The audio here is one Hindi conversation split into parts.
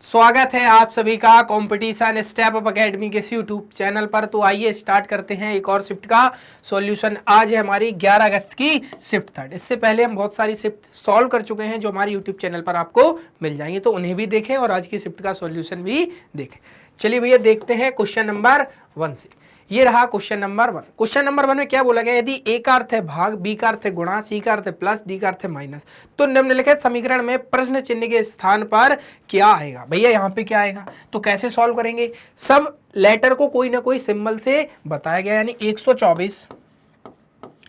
स्वागत है आप सभी का कंपटीशन स्टेप अप एकेडमी के यूट्यूब चैनल पर। तो आइए स्टार्ट करते हैं एक और शिफ्ट का सॉल्यूशन। आज है हमारी 11 अगस्त की शिफ्ट थर्ड। इससे पहले हम बहुत सारी शिफ्ट सॉल्व कर चुके हैं जो हमारे यूट्यूब चैनल पर आपको मिल जाएंगे, तो उन्हें भी देखें और आज की शिफ्ट का सॉल्यूशन भी देखें। चलिए भैया देखते हैं क्वेश्चन नंबर 1 से। ये रहा क्वेश्चन नंबर 1। क्वेश्चन नंबर 1 में क्या बोला गया, यदि ए का अर्थ है भाग, बी का अर्थ है गुणा, सी का अर्थ है प्लस, डी का अर्थ है माइनस, तो निम्नलिखित समीकरण में प्रश्न चिन्ह के स्थान पर क्या आएगा। भैया यहाँ पे क्या आएगा, तो कैसे सॉल्व करेंगे। सब लेटर को कोई ना कोई सिंबल से बताया गया, यानी 124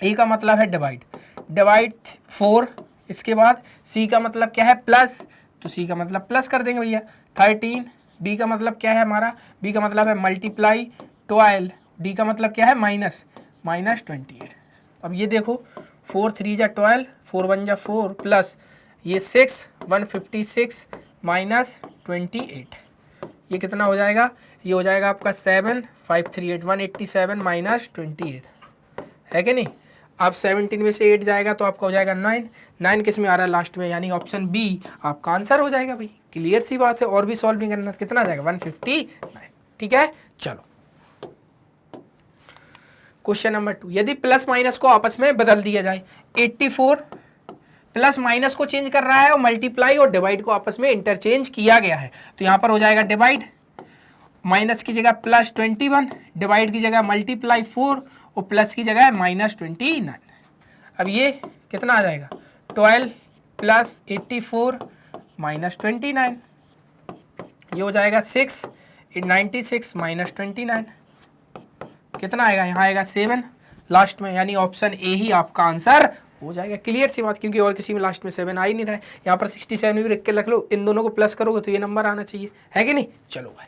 ए का मतलब है डिवाइड 4, इसके बाद सी का मतलब क्या है प्लस, तो सी का मतलब प्लस कर देंगे भैया 13। बी का मतलब क्या है हमारा, बी का मतलब है मल्टीप्लाई 12। डी का मतलब क्या है माइनस 28। अब ये देखो 4 3 जा 12, 4 1 जा 4 प्लस ये 6 156 माइनस 28, ये कितना हो जाएगा, ये हो जाएगा आपका 7 5 3 8 187 माइनस 28 है कि नहीं। अब 17 में से 8 जाएगा तो आपका हो जाएगा 9 किस में आ रहा है लास्ट में, यानी ऑप्शन बी आपका आंसर हो जाएगा भाई। क्लियर सी बात है, और भी सॉल्व नहीं करना। कितना आ जाएगा 159। ठीक है, चलो क्वेश्चन नंबर 2। यदि प्लस माइनस को आपस में बदल दिया जाए, 84 प्लस माइनस को चेंज कर रहा है और मल्टीप्लाई और डिवाइड को आपस में इंटरचेंज किया गया है, तो यहां पर हो जाएगा डिवाइड, माइनस की जगह प्लस 21, डिवाइड की जगह मल्टीप्लाई 4 और प्लस की जगह माइनस 29। अब ये कितना आ जाएगा 12 प्लस 84 माइनस 29, ये हो जाएगा 6 96 माइनस 29, कितना आएगा, यहाँ आएगा 7 लास्ट में, यानी ऑप्शन ए ही आपका आंसर हो जाएगा। क्लियर सी बात, क्योंकि और किसी में लास्ट में 7 आ ही नहीं रहा है। यहाँ पर 67 भी रख के रख लो, इन दोनों को प्लस करोगे तो ये नंबर आना चाहिए, है कि नहीं। चलो भाई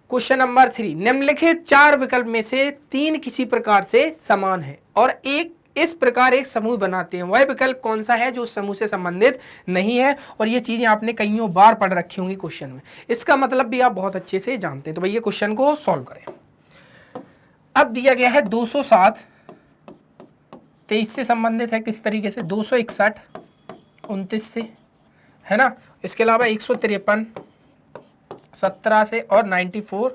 क्वेश्चन नंबर 3। निम्नलिखित 4 विकल्प में से 3 किसी प्रकार से समान है और एक इस प्रकार एक समूह बनाते हैं, वह विकल्प कौन सा है जो उस समूह से संबंधित नहीं है। और ये चीजें आपने कईयों बार पढ़ रखी होंगी क्वेश्चन में, इसका मतलब भी आप बहुत अच्छे से जानते हैं। तो भैया क्वेश्चन को सॉल्व करें। अब दिया गया है 207 23 से संबंधित है, किस तरीके से 261 29 से, है ना। इसके अलावा 153 17 से और 94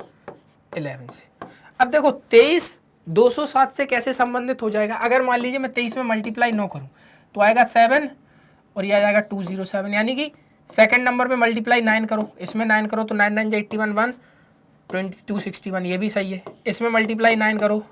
11 से। अब देखो 23 207 से कैसे संबंधित हो जाएगा। अगर मान लीजिए मैं 23 में मल्टीप्लाई 9 करूं तो आएगा 7 और ये आ जाएगा 207, यानी कि सेकंड नंबर पे मल्टीप्लाई 9 करो, इसमें 9 करो तो 9 9 81 1 2261, ये भी सही है। इसमें मल्टीप्लाई 9 करो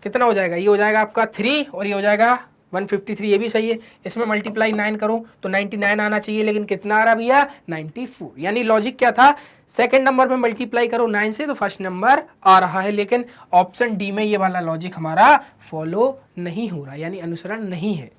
कितना हो जाएगा, ये हो जाएगा आपका 3 और ये हो जाएगा 153, ये भी सही है। इसमें मल्टीप्लाई 9 करो तो 99 आना चाहिए, लेकिन कितना आ रहा भैया 94। यानी लॉजिक क्या था, सेकंड नंबर पे मल्टीप्लाई करो 9 से तो फर्स्ट नंबर आ रहा है, लेकिन ऑप्शन डी में ये वाला लॉजिक हमारा फॉलो नहीं हो रहा, यानी अनुसरण नहीं है।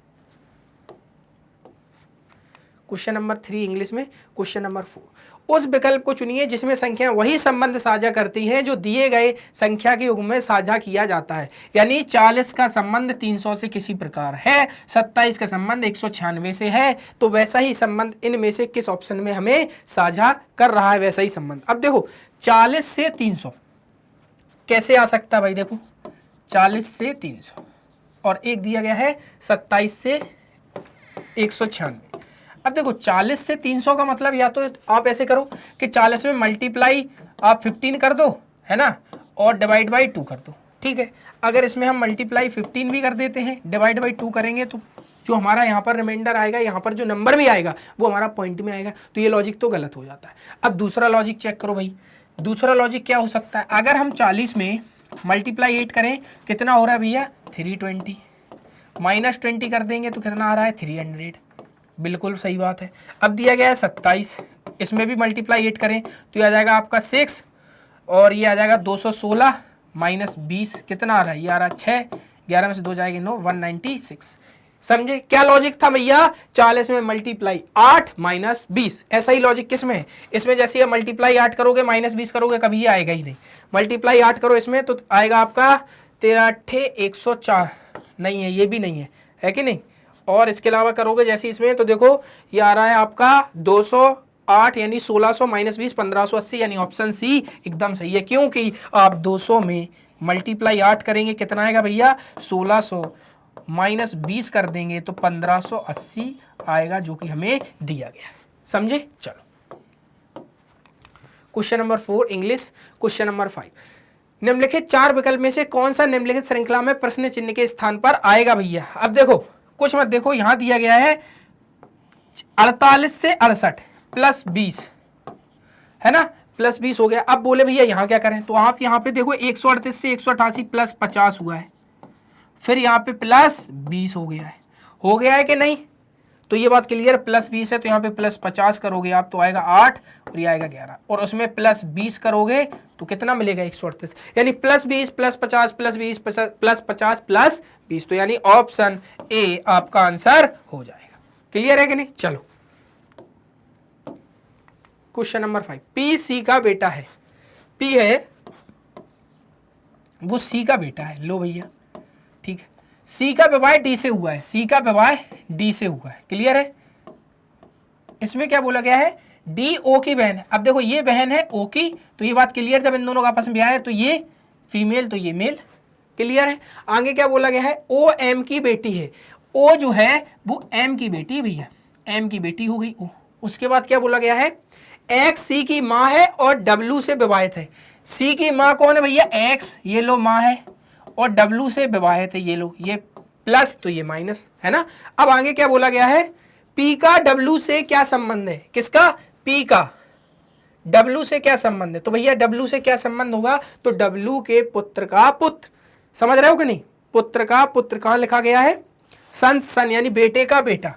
क्वेश्चन नंबर 3 इंग्लिश में। Question number 4। उस विकल्प को चुनिए जिसमें संख्या वही संबंध साझा करती हैं जो दिए गए संख्या के युग्म में साझा किया जाता है। यानी 40 का संबंध 300 से किसी प्रकार है, 27 का संबंध 196 से है, तो वैसा ही संबंध इनमें से किस ऑप्शन में हमें साझा कर रहा है, वैसा ही संबंध। अब देखो 40 से 300 कैसे आ सकता है भाई, देखो 40 से 300 और एक दिया गया है 27 से 196। अब देखो 40 से 300 का मतलब या तो आप ऐसे करो कि 40 में मल्टीप्लाई आप 15 कर दो, है ना, और डिवाइड बाई 2 कर दो। ठीक है, अगर इसमें हम मल्टीप्लाई 15 भी कर देते हैं, डिवाइड बाई 2 करेंगे, तो जो हमारा यहाँ पर रिमाइंडर आएगा, यहाँ पर जो नंबर भी आएगा वो हमारा पॉइंट में आएगा, तो ये लॉजिक तो गलत हो जाता है। अब दूसरा लॉजिक चेक करो भाई, दूसरा लॉजिक क्या हो सकता है। अगर हम 40 में मल्टीप्लाई 8 करें कितना हो रहा है भैया 320, माइनस 20 कर देंगे तो कितना आ रहा है 300, बिल्कुल सही बात है। अब दिया गया है 27, इसमें भी मल्टीप्लाई 8 करें तो ये आ जाएगा आपका 6 और ये आ जाएगा 216 माइनस 20, कितना आ रहा है, ये आ रहा है 6, 11 में से 2 जाएंगे 9, 196। समझे क्या लॉजिक था भैया, 40 में मल्टीप्लाई 8 माइनस 20। ऐसा ही लॉजिक किस में है, इसमें जैसे ये मल्टीप्लाई 8 करोगे माइनस 20 करोगे कभी ये आएगा ही नहीं। मल्टीप्लाई 8 करो इसमें तो आएगा आपका 13 8 104, नहीं है, ये भी नहीं है कि नहीं। और इसके अलावा करोगे जैसे इसमें तो देखो ये आ रहा है आपका 208, यानी 1600 माइनस 20 1580, यानी ऑप्शन सी एकदम सही है। क्योंकि आप 200 में मल्टीप्लाई 8 करेंगे कितना आएगा भैया 1600 माइनस 20 कर देंगे तो 1580 आएगा, जो कि हमें दिया गया। समझे? चलो question number 4 English. Question number 5, निम्नलिखित 4 विकल्प में से कौन सा निम्नलिखित श्रृंखला में प्रश्न चिन्ह के स्थान पर आएगा भैया? अब देखो कुछ मत देखो, यहां दिया गया है 48 से 68 प्लस 20, है ना, प्लस 20 हो गया। अब बोले भैया यहाँ क्या करें, तो आप यहाँ पे देखो 138 से 188 प्लस 50 हुआ है, फिर यहाँ पे प्लस 20 हो गया है कि नहीं? तो ये बात क्लियर, प्लस 20 है तो यहाँ पे प्लस 50 करोगे आप तो आएगा 8 और ये आएगा 11, और उसमें प्लस 20 करोगे तो कितना मिलेगा 138, यानी plus 20 plus 50 plus 20 plus 50 plus 20, तो यानी ऑप्शन ए आपका आंसर हो जाएगा। क्लियर है कि नहीं? चलो क्वेश्चन नंबर 5, पी सी का बेटा है, पी है वो सी का बेटा है, लो भैया ठीक है, सी का विवाह डी से हुआ है, सी का विवाह डी से हुआ है, क्लियर है? इसमें क्या बोला गया है, डी ओ की बहन है। अब देखो ये बहन है ओ की, तो ये बात क्लियर, जब इन दोनों का आपस में ब्याह है तो ये फीमेल तो ये मेल, क्लियर है? आगे क्या बोला गया है, ओ एम की बेटी है, ओ जो है वो एम की बेटी है भैया, एम की बेटी हो गई ओ। उसके बाद क्या बोला गया है, एक्स सी की माँ है और डब्ल्यू से विवाहित है। सी की माँ कौन है भैया, एक्स, ये लो माँ है, और डब्ल्यू से विवाहित है, ये लो, ये प्लस तो ये माइनस, है ना? अब आगे क्या बोला गया है, पी का डब्ल्यू से क्या संबंध है, किसका, पी का डब्ल्यू से क्या संबंध है? तो भैया डब्ल्यू से क्या संबंध होगा, तो डब्ल्यू के पुत्र का पुत्र, समझ रहे हो कि नहीं? पुत्र का पुत्र कहां लिखा गया है, सन, सन यानी बेटे का बेटा,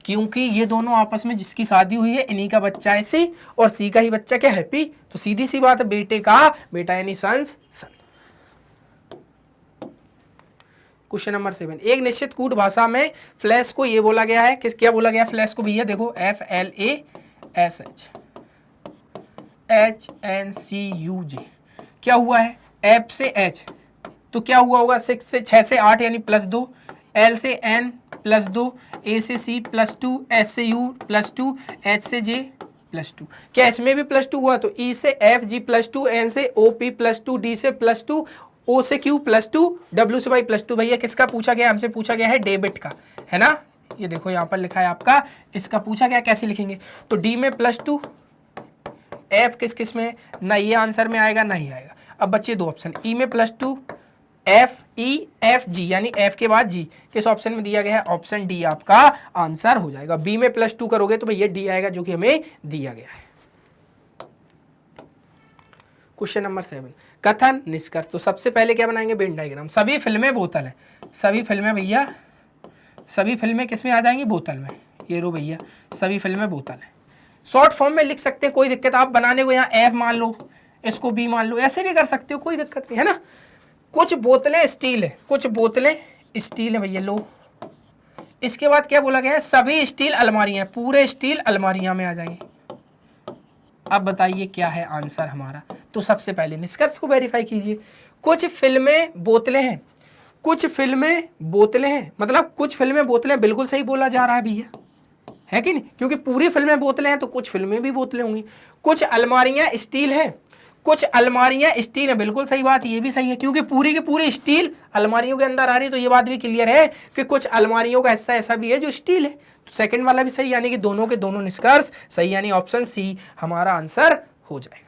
क्योंकि ये दोनों आपस में जिसकी शादी हुई है इन्हीं का बच्चा है सी, और सी का ही बच्चा क्या है पी, तो सीधी सी बात है बेटे का बेटा यानी सन्स सन। क्वेश्चन नंबर 7, एक निश्चित कूट भाषा में फ्लैश को ये बोला गया है, किस क्या बोला गया फ्लैश को भैया, देखो FLASH क्या हुआ है, एफ से एच, तो क्या हुआ होगा 6 से 8 यानी प्लस 2, एल से एन प्लस 2, ए से सी प्लस 2, एस से यू प्लस 2, एच से जे प्लस 2, क्या इसमें भी प्लस 2 हुआ, तो ई से एफ जी प्लस 2, एन से ओ पी प्लस 2, डी से प्लस 2, ओ से क्यू प्लस 2, डब्ल्यू से वाई प्लस 2। भैया किसका पूछा गया, हमसे पूछा गया है डेबिट का, है ना? ये देखो यहाँ पर लिखा है आपका, इसका पूछा गया, कैसे लिखेंगे, तो डी में प्लस 2, एफ किस किस में, ना ये आंसर में आएगा ना ही आएगा। अब बच्चे दो ऑप्शन, ई में plus 2, F E F G यानी एफ के बाद जी, किस ऑप्शन में दिया गया है, ऑप्शन डी आपका आंसर हो जाएगा। बी में प्लस 2 करोगे तो भैया डी आएगा जो कि हमें दिया गया है। क्वेश्चन नंबर 7, कथन निष्कर्ष। तो सबसे पहले क्या बनाएंगे, वेन डायग्राम। सभी फिल्में बोतल है, सभी फिल्में भैया, सभी फिल्में किस में आ जाएंगी, बोतल में, ये रो भैया सभी फिल्में बोतल है। शॉर्ट फॉर्म में लिख सकते हैं, कोई दिक्कत, आप बनाने को यहाँ एफ मान लो, इसको बी मान लो, ऐसे भी कर सकते हो, कोई दिक्कत नहीं है ना। कुछ बोतलें स्टील है, कुछ बोतलें स्टील है भैया, लो। इसके बाद क्या बोला गया है, सभी स्टील अलमारियां, पूरे स्टील अलमारियां में आ जाएंगे। अब बताइए क्या है आंसर हमारा, तो सबसे पहले निष्कर्ष को वेरीफाई कीजिए। कुछ फिल्में बोतलें हैं, कुछ फिल्में बोतलें हैं, मतलब कुछ फिल्में बोतलें, बिल्कुल सही बोला जा रहा है भैया, है कि नहीं, क्योंकि पूरी फिल्में बोतलें हैं तो कुछ फिल्में भी बोतलें होंगी। कुछ अलमारियां स्टील हैं, कुछ अलमारियां स्टील है, बिल्कुल सही बात, ये भी सही है, क्योंकि पूरी की पूरी स्टील अलमारियों के अंदर आ रही है, तो ये बात भी क्लियर है कि कुछ अलमारियों का हिस्सा ऐसा भी है जो स्टील है। तो सेकंड वाला भी सही, यानी कि दोनों के दोनों निष्कर्ष सही, यानी ऑप्शन सी हमारा आंसर हो जाएगा।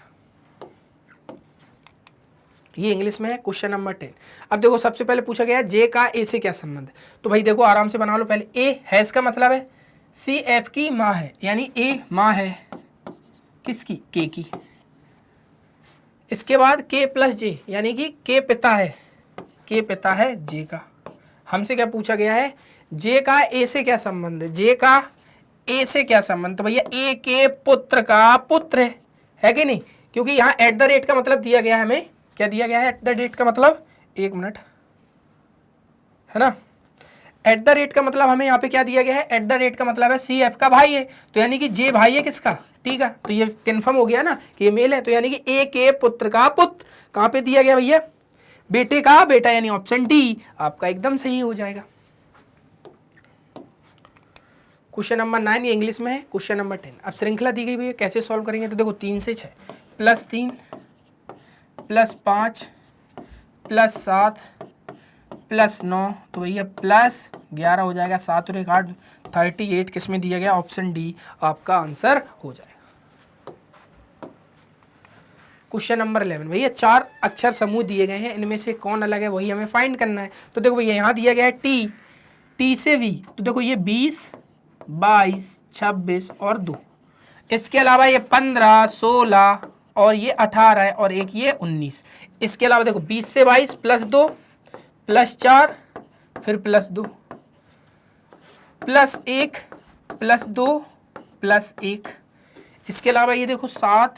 ये इंग्लिश में है। क्वेश्चन नंबर 10, अब देखो सबसे पहले पूछा गया जे का ए से क्या संबंध है, तो भाई देखो आराम से बना लो। पहले ए है, इसका मतलब है सी एफ की माँ है, यानी ए माँ है किसकी, के की। इसके बाद के प्लस जे, यानी कि के पिता है, के पिता है जे का। हमसे क्या पूछा गया है, जे का ए से क्या संबंध है, जे का ए से क्या संबंध, तो भैया ए के पुत्र का पुत्र है कि नहीं, क्योंकि यहाँ एट द रेट का मतलब दिया गया है, हमें क्या दिया गया है एट द रेट का मतलब, एक मिनट, है ना, एट द रेट का मतलब हमें यहाँ पे क्या दिया गया है, एट द रेट का मतलब है सी एफ का भाई है, तो यानी कि जे भाई है किसका, ठीक है, तो ये कंफर्म हो गया ना कि ये मेल है, तो यानी कि ए के पुत्र का पुत्र कहाँ पे दिया गया भैया, बेटे का बेटा, यानी ऑप्शन डी आपका एकदम सही हो जाएगा। क्वेश्चन नंबर 9 ये इंग्लिश में है। क्वेश्चन नंबर 10, अब श्रृंखला दी गई भैया, कैसे सॉल्व करेंगे, तो देखो 3 से 6 प्लस 3 प्लस 5 प्लस 7 प्लस 9, तो भैया प्लस 11 हो जाएगा, 7 और 1 8, 38 किस में दिया गया, ऑप्शन डी आपका आंसर हो जाएगा। क्वेश्चन नंबर 11, भैया 4 अक्षर समूह दिए गए हैं, इनमें से कौन अलग है वही हमें फाइंड करना है। तो देखो भैया यहाँ दिया गया है टी, टी से वी, तो देखो ये 20, 22, 26 और 2, इसके अलावा ये 15, 16 और ये 18 है और एक ये 19। इसके अलावा देखो 20 से 22 प्लस 2 प्लस 4 फिर प्लस 2 प्लस 1 प्लस 2 प्लस 1, इसके अलावा ये देखो 7,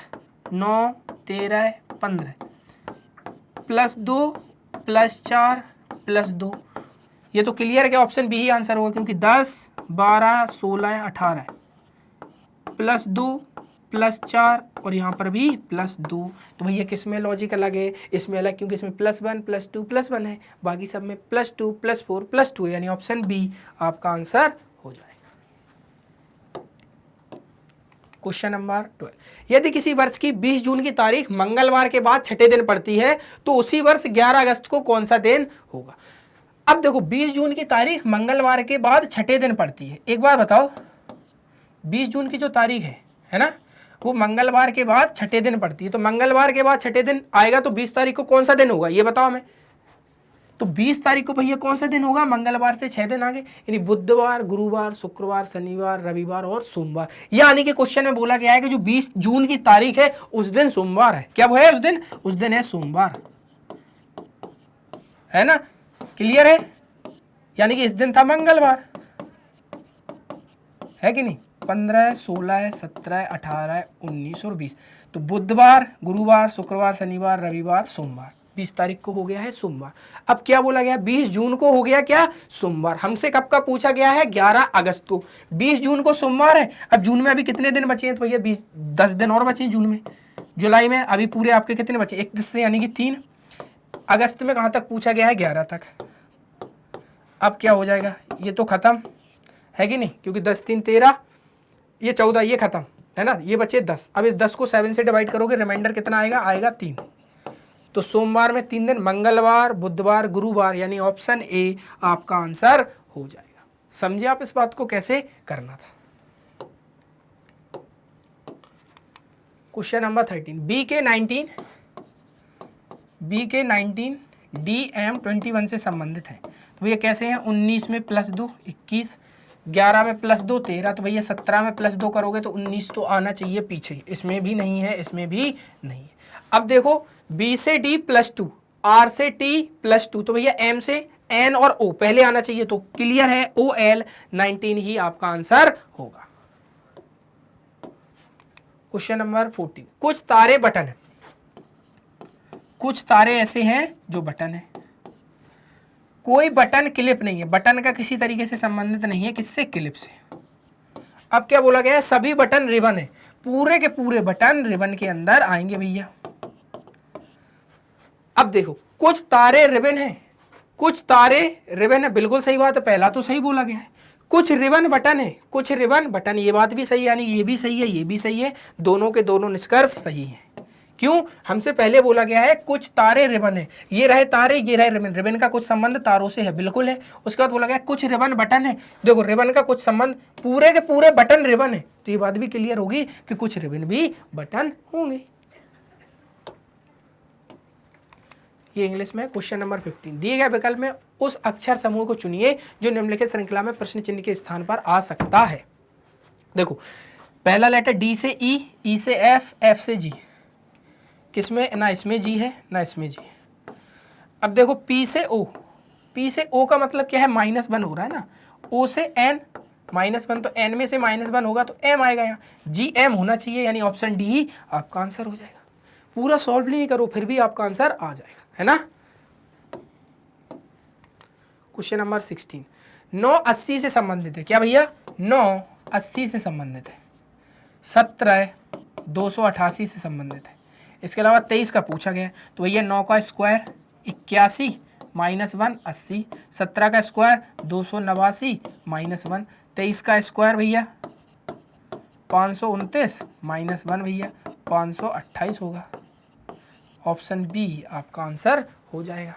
9, 13, 15 प्लस 2 प्लस 4 प्लस 2। ये तो क्लियर है कि ऑप्शन बी ही आंसर होगा, क्योंकि 10, 12, 16, 18 प्लस 2 प्लस 4 और यहाँ पर भी प्लस 2। तो भैया किस में लॉजिक अलग है, इसमें अलग, क्योंकि इसमें +1 +2 +1 है, बाकी सब में +2 +4 +2 यानी ऑप्शन बी आपका आंसर हो जाएगा। क्वेश्चन नंबर 12, यदि किसी वर्ष की 20 जून की तारीख मंगलवार के बाद छठे दिन पड़ती है तो उसी वर्ष 11 अगस्त को कौन सा दिन होगा। अब देखो 20 जून की तारीख मंगलवार के बाद छठे दिन पड़ती है, एक बार बताओ 20 जून की जो तारीख है ना, वो मंगलवार के बाद छठे दिन पड़ती है, तो मंगलवार के बाद छठे दिन आएगा तो 20 तारीख को कौन सा दिन होगा ये बताओ हमें। तो 20 तारीख को भैया कौन सा दिन होगा, मंगलवार से 6 दिन आगे, यानी बुधवार, गुरुवार, शुक्रवार, शनिवार, रविवार और सोमवार। यानी कि क्वेश्चन में बोला गया है कि जो 20 जून की तारीख है उस दिन सोमवार है। क्या वो है उस दिन है सोमवार, है ना, क्लियर है। यानी कि इस दिन था मंगलवार, है कि नहीं, 15, 16, 17, 18, 19 और 20। तो बुधवार, गुरुवार, शुक्रवार, शनिवार, रविवार, सोमवार, 20 तारीख को हो गया है सोमवार। अब क्या बोला गया, 20 जून को हो गया क्या सोमवार। हमसे कब का पूछा गया है, 11 अगस्त को। 20 जून को सोमवार है। अब जून में अभी कितने दिन बचे हैं, तो भैया 10 दिन और बचे हैं जून में। जुलाई में अभी पूरे आपके कितने बचे, 31 से यानी कि 3। अगस्त में कहाँ तक पूछा गया है, 11 तक। अब क्या हो जाएगा, ये तो खत्म है कि नहीं, क्योंकि 10 3 13, ये 14, ये खत्म है ना, ये बचे 10। अब इस 10 को 7 से डिवाइड करोगे, रिमाइंडर कितना आएगा, आएगा 3। तो सोमवार में 3 दिन, मंगलवार, बुधवार, गुरुवार, यानी ऑप्शन ए आपका आंसर हो जाएगा। समझे आप इस बात को कैसे करना था। क्वेश्चन नंबर 13, बी के 19 DM 21 से संबंधित है। तो भैया कैसे हैं, 19 में +2 21, 11 में +2 13, तो भैया 17 में +2 करोगे तो 19 तो आना चाहिए पीछे, इसमें भी नहीं है, इसमें भी नहीं है। अब देखो B से D +2, R से T +2, तो भैया M से N और O पहले आना चाहिए, तो क्लियर है OL 19 ही आपका आंसर होगा। क्वेश्चन नंबर 14, कुछ तारे बटन है, कुछ तारे ऐसे हैं जो बटन है, कोई बटन क्लिप नहीं है, बटन का किसी तरीके से संबंधित नहीं है, किससे, क्लिप से। अब क्या बोला गया है, सभी बटन रिबन है, पूरे के पूरे बटन रिबन के अंदर आएंगे भैया। अब देखो कुछ तारे रिबन है, कुछ तारे रिबन है, बिल्कुल सही बात है, पहला तो सही बोला गया है। कुछ रिबन बटन है, कुछ रिबन बटन, ये बात भी सही, यानी ये भी सही है, ये भी सही है, दोनों के दोनों निष्कर्ष सही है। क्यों, हमसे पहले बोला गया है कुछ तारे रिबन है, ये रहे तारे, ये रहे रिबन, रिबन का कुछ संबंध तारों से है, बिल्कुल है। उसके बाद बोला गया कुछ रिबन बटन है, देखो रिबन का कुछ संबंध, पूरे के पूरे बटन रिबन है, तो ये बात भी क्लियर होगी कि कुछ रिबन भी बटन होंगे। ये इंग्लिश में। क्वेश्चन नंबर 15, दिए गए विकल्प में उस अक्षर समूह को चुनिए जो निम्नलिखित श्रृंखला में प्रश्न चिन्ह के स्थान पर आ सकता है। देखो पहला लेटर डी से ई, ई से एफ, एफ से जी, किसमें, ना इसमें जी है ना इसमें जी। अब देखो पी से ओ, पी से ओ का मतलब क्या है, -1 हो रहा है ना, ओ से एन, -1, तो एन में से -1 होगा तो एम आएगा, यहाँ जी एम होना चाहिए, यानी ऑप्शन डी ही आपका आंसर हो जाएगा। पूरा सॉल्व नहीं करो फिर भी आपका आंसर आ जाएगा, है ना। क्वेश्चन नंबर 16, 9 80 से संबंधित है, क्या भैया, 9 80 से संबंधित है, 17 288 से संबंधित है, इसके अलावा 23 का पूछा गया, तो भैया 9 का स्क्वायर 81 -1 80, 17 का स्क्वायर 289 -1, 23 का स्क्वायर भैया 529 -1 भैया 528 होगा, ऑप्शन बी आपका आंसर हो जाएगा।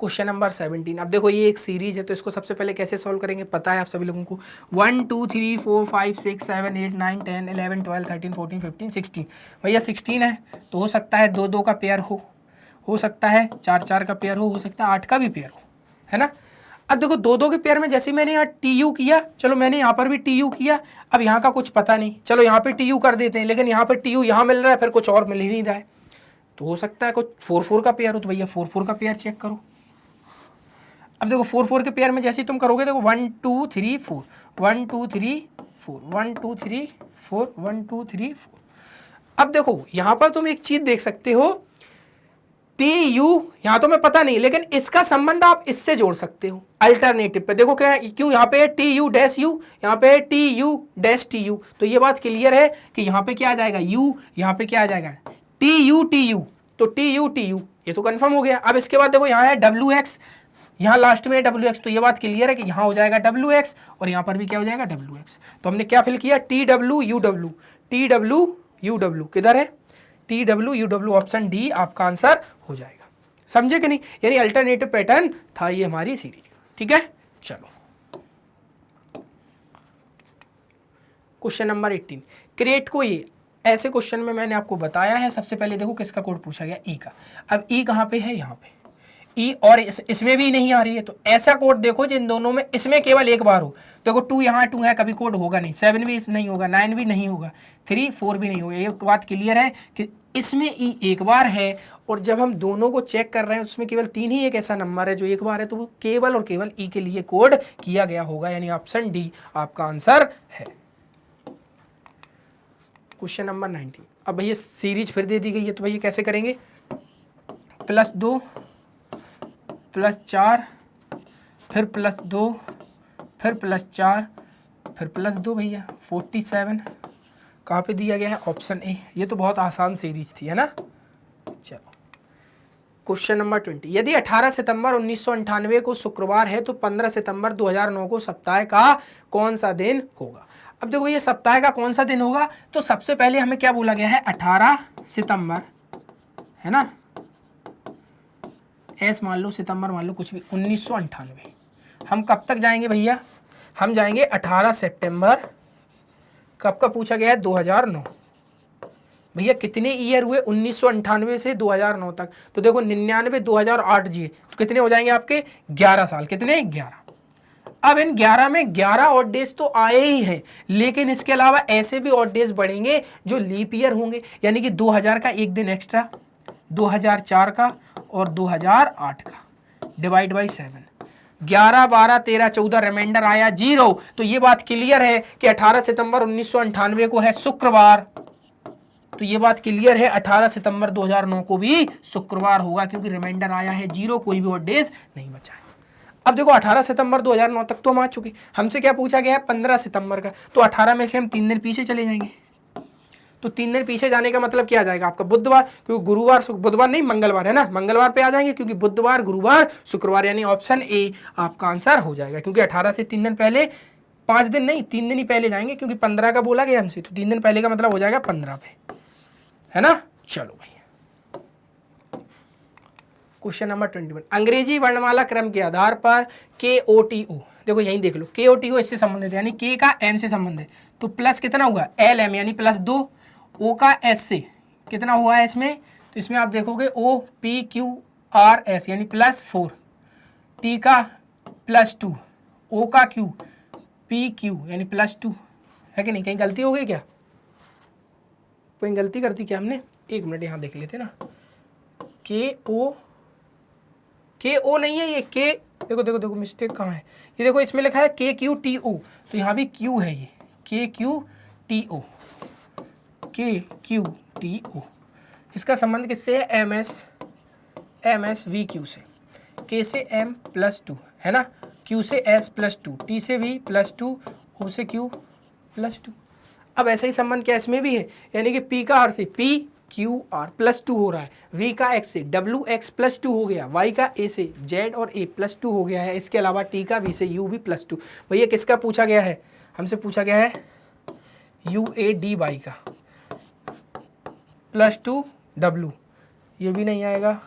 Question number 17। अब देखो ये एक सीरीज है, तो इसको सबसे पहले कैसे सॉल्व करेंगे पता है आप सभी लोगों को। 1 2 3 4 5 6 7 8 9 10 11 12 13 14 15 16। भैया 16 है तो हो सकता है 2 2 का पेयर हो सकता है 4 4 का पेयर हो सकता है 8 का भी पेयर हो, है ना। अब देखो 2 2 के पेयर में जैसे मैंने यहाँ टी यू किया, चलो मैंने यहाँ पर भी टी यू किया। अब यहाँ का कुछ पता नहीं, चलो यहाँ पे टी यू कर देते हैं, लेकिन यहाँ पर टी यू यहाँ मिल रहा है, फिर कुछ और मिल ही नहीं रहा है। तो हो सकता है कुछ 4 4 का पेयर हो, तो भैया 4 4 का पेयर चेक करो। अब देखो 4 4 के पेयर में जैसे ही तुम करोगे, देखो 1 2 3 4 1 2 3 4 1 2 3 4 1 2 3 4। अब देखो यहाँ पर तुम एक चीज देख सकते हो, टी यू यहाँ तो मैं पता नहीं, लेकिन इसका संबंध आप इससे जोड़ सकते हो अल्टरनेटिव पे। देखो क्या है, क्यों यहाँ पे टी यू डैश यू, यहाँ पे T U dash T U, तो ये बात क्लियर है कि यहाँ पे क्या आ जाएगा यू, यहाँ पे क्या आ जाएगा टी यू, तो टी यू, ये तो कंफर्म हो गया। अब इसके बाद देखो यहाँ है डब्ल्यू एक्स, यहाँ लास्ट में डब्ल्यू एक्स, तो ये बात क्लियर है कि यहाँ हो जाएगा डब्ल्यू एक्स और यहाँ पर भी क्या हो जाएगा डब्ल्यू एक्स। तो हमने क्या फिल किया, T W U W, T W U W किधर है, T W U W, option D आपका आंसर हो जाएगा। समझे कि नहीं, यानी अल्टरनेटिव पैटर्न था ये हमारी सीरीज का। ठीक है, चलो क्वेश्चन नंबर 18। क्रिएट को ये ऐसे क्वेश्चन में मैंने आपको बताया है, सबसे पहले देखो किसका कोड पूछा गया, ई का। अब ई कहाँ पे है, यहाँ पे ई, और इसमें भी नहीं आ रही है, तो ऐसा कोड देखो जिन दोनों में इसमें केवल एक बार हो। देखो 2 यहाँ 2 है, कभी कोड होगा नहीं, 7 भी नहीं होगा, 9 भी नहीं होगा, 3 4 भी नहीं होगा। ये बात क्लियर है कि इसमें ई एक बार है, और जब हम दोनों को चेक कर रहे हैं उसमें केवल 3 ही एक ऐसा नंबर है जो एक बार है, तो वो केवल और केवल ई के लिए कोड किया गया होगा, यानी ऑप्शन डी आपका आंसर है। Question number 19। अब भैया सीरीज फिर दे दी गई है, तो भैया कैसे करेंगे, +2 +4 फिर +2 फिर +4 फिर +2 भैया 47 कहाँ पे दिया गया है, ऑप्शन ए। ये तो बहुत आसान सीरीज थी, है ना। चलो क्वेश्चन नंबर 20। यदि 18 सितंबर 1998 को शुक्रवार है तो 15 सितंबर 2009 को सप्ताह का कौन सा दिन होगा। अब देखो ये सप्ताह का कौन सा दिन होगा, तो सबसे पहले हमें क्या बोला गया है, 18 सितंबर, है ना, एस मान लो, सितंबर मान लो, कुछ भी, 1998। हम कब तक जाएंगे भैया, हम जाएंगे 18 सितंबर, कब का पूछा गया है, 2009। भैया कितने ईयर हुए, 1998 से 2009 तक, तो देखो 99 2008 जी, तो कितने हो जाएंगे आपके 11 साल, कितने 11। अब इन 11 में 11 ऑड डेज तो आए ही हैं, लेकिन इसके अलावा ऐसे भी ऑड डेज बढ़ेंगे जो लीप ईयर होंगे, यानी कि 2000 का एक दिन एक्स्ट्रा, 2004 का और 2008 का, डिवाइड बाई 7, 11 12 13 14 रिमाइंडर आया 0। तो ये बात क्लियर है कि 18 सितंबर 1998 को है शुक्रवार, तो ये बात क्लियर है 18 सितंबर 2009 को भी शुक्रवार होगा, क्योंकि रिमाइंडर आया है 0, कोई भी ऑड डेज नहीं बचा है। अब देखो 18 सितंबर 2009 तक तो हम आ चुके, हमसे क्या पूछा गया है 15 सितंबर का, तो 18 में से हम 3 दिन पीछे चले जाएंगे, तो 3 दिन पीछे जाने का मतलब क्या आ जाएगा आपका बुधवार, क्योंकि गुरुवार बुधवार नहीं मंगलवार है ना, मंगलवार पे आ जाएंगे, क्योंकि बुधवार गुरुवार शुक्रवार, यानी ऑप्शन ए आपका आंसर हो जाएगा। क्योंकि 18 से 3 दिन पहले, 5 दिन नहीं 3 दिन ही पहले जाएंगे, क्योंकि 15 का बोला गया हमसे, तो 3 दिन पहले का मतलब हो जाएगा 15 पे, है ना। चलो भैया क्वेश्चन नंबर 21। अंग्रेजी वर्णमाला क्रम के आधार पर KOTO, देखो यहीं देख लो, KOTO इससे संबंधित है, यानी K का M से संबंध है, तो प्लस कितना हुआ LM, यानी +2, O का S से कितना हुआ है इसमें, तो इसमें आप देखोगे OPQRS यानी +4, T का +2, O का Q PQ यानी +2, है कि नहीं, कहीं गलती हो गई क्या, कोई गलती करती क्या हमने, एक मिनट यहाँ देख लेते ना, KO नहीं है ये, K देखो देखो देखो मिस्टेक कहाँ है, ये देखो इसमें लिखा है KQTO, तो यहाँ भी Q है, ये KQTO, KQTO, इसका संबंध किससे है, MSVQ से, K से M +2, है ना, Q से S +2, T से V +2, O से Q +2। अब ऐसा ही संबंध क्या इसमें भी है, यानी कि P का R से PQR +2 हो रहा है, V का X से WX +2 हो गया, Y का A से Z और A +2 हो गया है, इसके अलावा T का V से U भी +2। भैया किसका पूछा गया है, हमसे पूछा गया है UADY का +2 W, ये भी नहीं आएगा,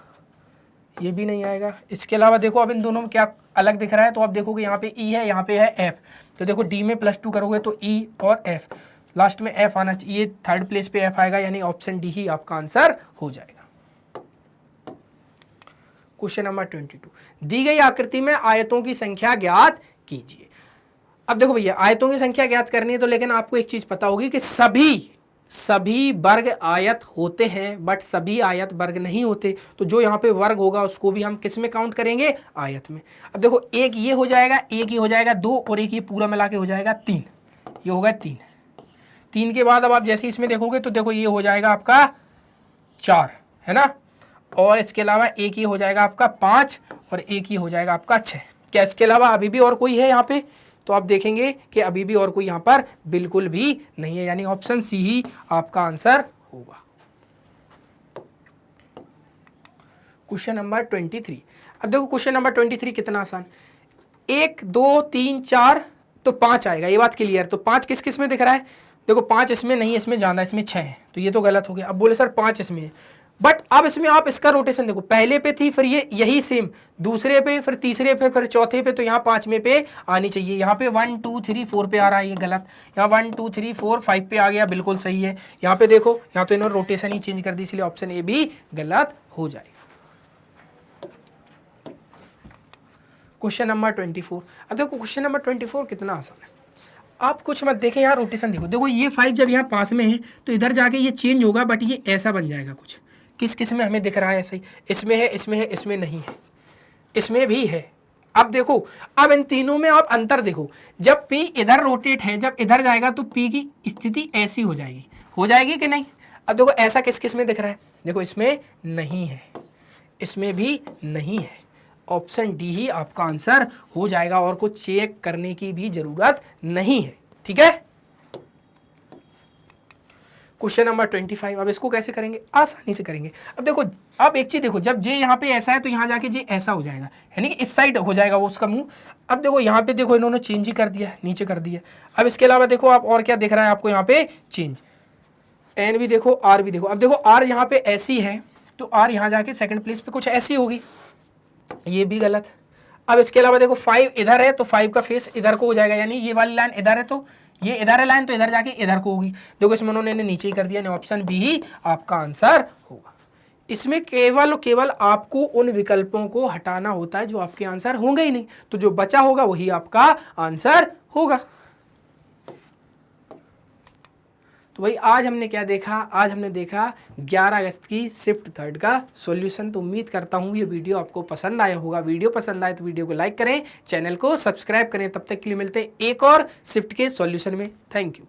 ये भी नहीं आएगा। इसके अलावा देखो अब इन दोनों में क्या अलग दिख रहा है, तो आप देखोगे यहाँ पे ई है, यहाँ पे है एफ, तो देखो डी में +2 करोगे तो ई और एफ, लास्ट में एफ आना चाहिए, थर्ड प्लेस पे एफ आएगा, यानी ऑप्शन डी ही आपका आंसर हो जाएगा। क्वेश्चन नंबर 22, दी गई आकृति में आयतों की संख्या ज्ञात कीजिए। अब देखो भैया आयतों की संख्या ज्ञात करनी है, तो लेकिन आपको एक चीज पता होगी कि सभी वर्ग आयत होते हैं, बट सभी आयत वर्ग नहीं होते। तो जो यहाँ पे वर्ग होगा उसको भी हम किस में काउंट करेंगे, आयत में। अब देखो एक ये हो जाएगा, एक ये हो जाएगा 2, और एक ये पूरा मिला के हो जाएगा 3, ये होगा 3। 3 के बाद अब आप जैसे इसमें देखोगे तो देखो ये हो जाएगा आपका 4, है ना, और इसके अलावा एक ये हो जाएगा आपका 5, और एक ये हो जाएगा आपका 6। क्या इसके अलावा अभी भी और कोई है यहाँ पे, तो आप देखेंगे कि अभी भी और कोई यहाँ पर बिल्कुल भी नहीं है, यानी ऑप्शन सी ही आपका आंसर होगा। क्वेश्चन नंबर 23, अब देखो क्वेश्चन नंबर 23 कितना आसान, 1 2 3 4 तो 5 आएगा, ये बात क्लियर। तो 5 किस किस में दिख रहा है, देखो 5 इसमें नहीं, इसमें ज्यादा, इसमें 6 है, तो ये तो गलत हो गया। अब बोले सर 5 इसमें है, बट अब इसमें आप इसका रोटेशन देखो, पहले पे थी, फिर ये यही सेम, दूसरे पे, फिर तीसरे पे, फिर चौथे पे, तो यहाँ 5वें पे आनी चाहिए। यहाँ पे 1 2 3 4 पे आ रहा है, ये गलत। यहाँ 1 2 3 4 5 पे आ गया, बिल्कुल सही है। यहाँ पे देखो, यहाँ तो इन्होंने रोटेशन ही चेंज कर दी, इसलिए ऑप्शन ए भी गलत हो जाएगा। क्वेश्चन नंबर 24, अब देखो क्वेश्चन नंबर 24 कितना आसान है, आप कुछ मत देखें, यहाँ रोटेशन देखो, देखो ये 5 जब यहाँ पास में है तो इधर जाके ये चेंज होगा, बट ये ऐसा बन जाएगा कुछ। किस किस में हमें दिख रहा है ऐसा ही, इसमें है, इसमें है, इसमें नहीं है, इसमें भी है। अब देखो, अब इन तीनों में आप अंतर देखो, जब P इधर रोटेट है, जब इधर जाएगा तो P की स्थिति ऐसी हो जाएगी कि नहीं। अब देखो ऐसा किस किस में दिख रहा है, देखो इसमें नहीं है, इसमें भी नहीं है, ऑप्शन डी ही आपका आंसर हो जाएगा, और कुछ चेक करने की भी जरूरत नहीं है, ठीक है। क्वेश्चन नंबर 25, अब इसको कैसे करेंगे, आसानी से करेंगे। अब देखो, अब एक चीज देखो, जब जे यहाँ पे ऐसा है तो यहाँ जाके जे ऐसा हो जाएगा, यानी कि इस साइड हो जाएगा वो उसका मुंह। अब देखो यहाँ पे देखो इन्होंने चेंज ही कर दिया, नीचे कर दिया। अब इसके अलावा देखो आप और क्या दिख रहा है आपको यहाँ पे, चेंज, एन भी देखो, आर भी देखो। अब देखो आर यहाँ पे ऐसी है, तो आर यहाँ जाके सेकंड प्लेस पे कुछ ऐसी होगी, ये भी गलत। अब इसके अलावा देखो 5 इधर है, तो 5 का फेस इधर को हो जाएगा, यानी ये वाली लाइन इधर है, तो ये इधर है लाइन, तो इधर जाके इधर को होगी। देखो इसमें उन्होंने नीचे ही कर दिया, ऑप्शन बी ही आपका आंसर होगा। इसमें केवल केवल आपको उन विकल्पों को हटाना होता है जो आपके आंसर होंगे ही नहीं, तो जो बचा होगा वही आपका आंसर होगा। तो भाई आज हमने क्या देखा, आज हमने देखा 11 अगस्त की शिफ्ट थर्ड का सॉल्यूशन। तो उम्मीद करता हूँ ये वीडियो आपको पसंद आया होगा। वीडियो पसंद आए तो वीडियो को लाइक करें, चैनल को सब्सक्राइब करें। तब तक के लिए मिलते हैं एक और शिफ्ट के सॉल्यूशन में। Thank you.